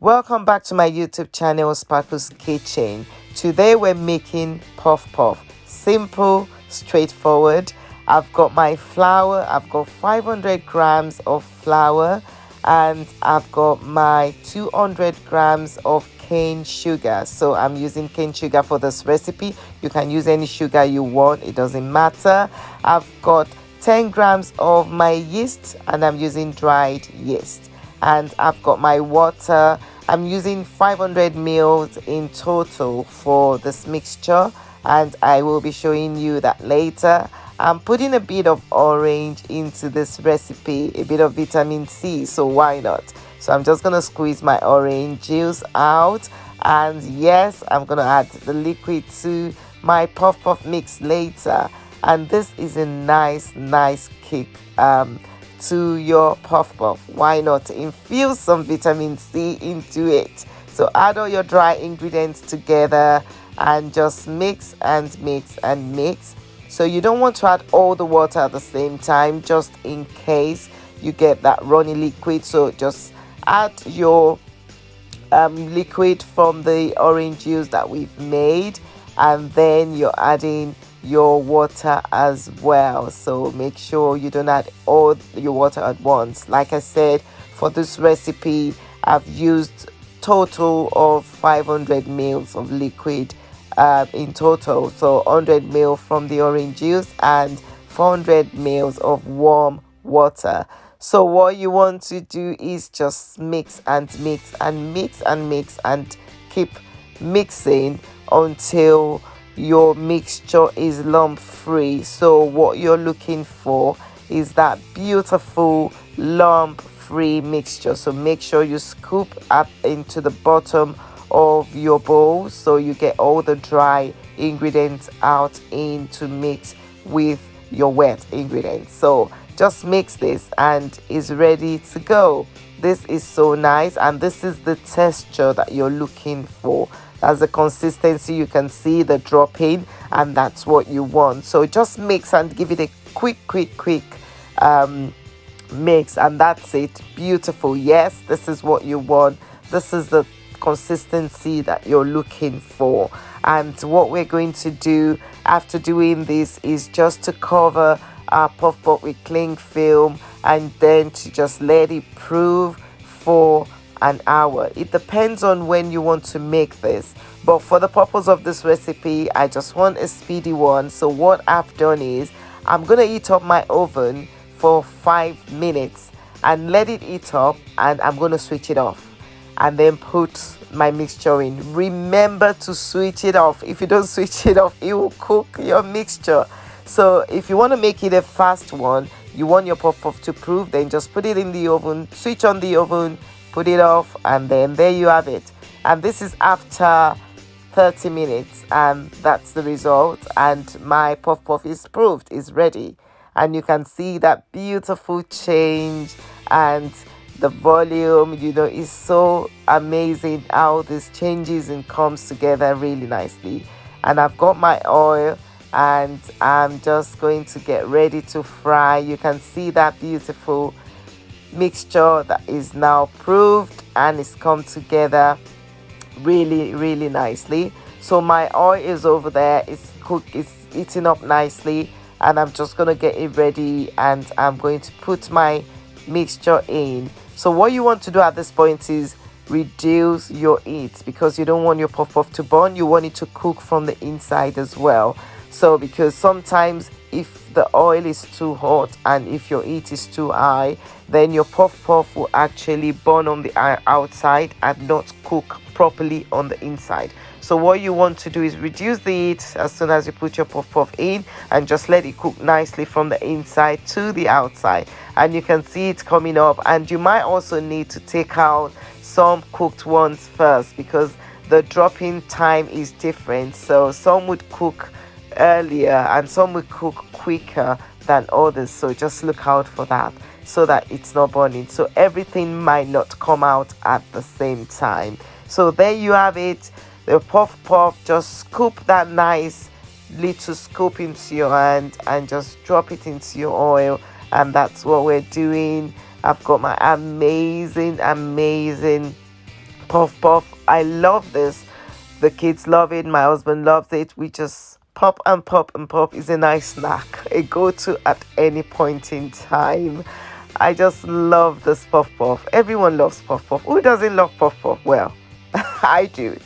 Welcome back to my YouTube channel, Sparkle's Kitchen. Today we're making puff puff. Simple, straightforward. I've got my flour. I've got 500 grams of flour, and I've got my 200 grams of cane sugar. So I'm using cane sugar for this recipe. You can use any sugar you want, it doesn't matter. I've got 10 grams of my yeast, and I'm using dried yeast. And I've got my water. I'm using 500 mils in total for this mixture, and I will be showing you that later. I'm putting a bit of orange into this recipe, a bit of vitamin C, so why not? So I'm just gonna squeeze my orange juice out, and yes, I'm gonna add the liquid to my puff puff mix later. And this is a nice kick to your puff puff. Why not infuse some vitamin C into it? So add all your dry ingredients together and just mix and mix and mix. So you don't want to add all the water at the same time, just in case you get that runny liquid. So just add your liquid from the orange juice that we've made, and then you're adding your water as well. So make sure you don't add all your water at once. Like I said, for this recipe I've used total of 500 mils of liquid in total. So 100 mil from the orange juice and 400 mils of warm water. So what you want to do is just mix and mix and mix and mix and keep mixing until your mixture is lump free. So what you're looking for is that beautiful lump free mixture. So make sure you scoop up into the bottom of your bowl so you get all the dry ingredients out in to mix with your wet ingredients. So just mix this and it's ready to go. This is so nice, and this is the texture that you're looking for. That's the consistency. You can see the dropping, and that's what you want. So just mix and give it a quick mix, and that's it. Beautiful. Yes, this is what you want. This is the consistency that you're looking for. And what we're going to do after doing this is just to cover our puff puff with cling film, and then to just let it prove for an hour. It depends on when you want to make this, but for the purpose of this recipe I just want a speedy one. So what I've done is I'm gonna heat up my oven for 5 minutes and let it heat up, and I'm gonna switch it off and then put my mixture in. Remember to switch it off. If you don't switch it off, it will cook your mixture. So if you want to make it a fast one, you want your puff puff to prove, then just put it in the oven, switch on the oven, put it off, and then there you have it. And this is after 30 minutes, and that's the result. And my puff puff is proved, is ready, and you can see that beautiful change, and the volume, is so amazing how this changes and comes together really nicely. And I've got my oil, and I'm just going to get ready to fry. You can see that beautiful mixture that is now proved, and it's come together really nicely. So my oil is over there, it's cooked, it's eating up nicely, and I'm just gonna get it ready, and I'm going to put my mixture in. So what you want to do at this point is reduce your heat, because you don't want your puff puff to burn. You want it to cook from the inside as well. So because sometimes if the oil is too hot and if your heat is too high, then your puff puff will actually burn on the outside and not cook properly on the inside. So what you want to do is reduce the heat as soon as you put your puff puff in, and just let it cook nicely from the inside to the outside. And you can see it coming up, and you might also need to take out some cooked ones first, because the dropping time is different. So some would cook earlier and some will cook quicker than others. So just look out for that, so that it's not burning. So everything might not come out at the same time. So there you have it, the puff puff. Just scoop that nice little scoop into your hand and just drop it into your oil, and that's what we're doing. I've got my amazing puff puff. I love this. The kids love it. My husband loves it. We just pop and pop and pop. Is a nice snack, a go-to at any point in time. I just love this puff puff. Everyone loves puff puff. Who doesn't love puff puff? Well, I do.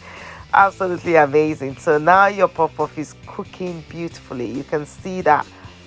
Absolutely amazing. So now your puff puff is cooking beautifully. You can see that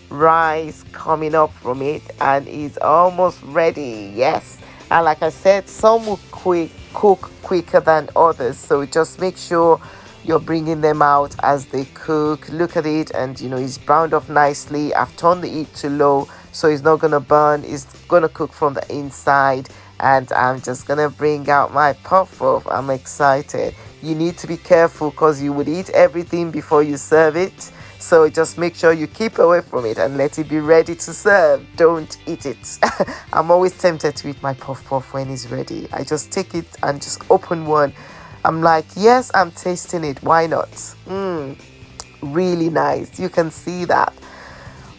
rice coming up from it and it's almost ready. Yes. And like I said, some will cook quicker than others. So just make sure you're bringing them out as they cook. Look at it, and it's browned up nicely. I've turned the heat to low so it's not gonna burn. It's gonna cook from the inside. And I'm just gonna bring out my puff puff. I'm excited. You need to be careful because you would eat everything before you serve it. So just make sure you keep away from it and let it be ready to serve. Don't eat it. I'm always tempted to eat my puff puff when it's ready. I just take it and just open one. I'm like, yes, I'm tasting it. Why not? Really nice. You can see that.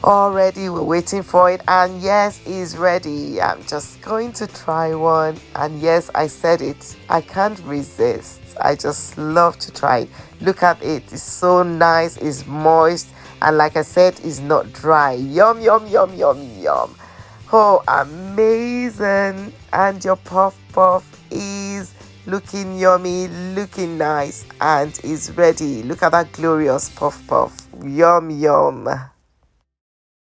Already we're waiting for it, and yes, it's ready. I'm just going to try one, and yes, I said it, I can't resist. I just love to try it. Look at it, it's so nice, it's moist, and like I said, it's not dry. Yum yum yum yum yum. Oh, amazing. And your puff puff is looking yummy, looking nice, and is ready. Look at that glorious puff puff. Yum yum.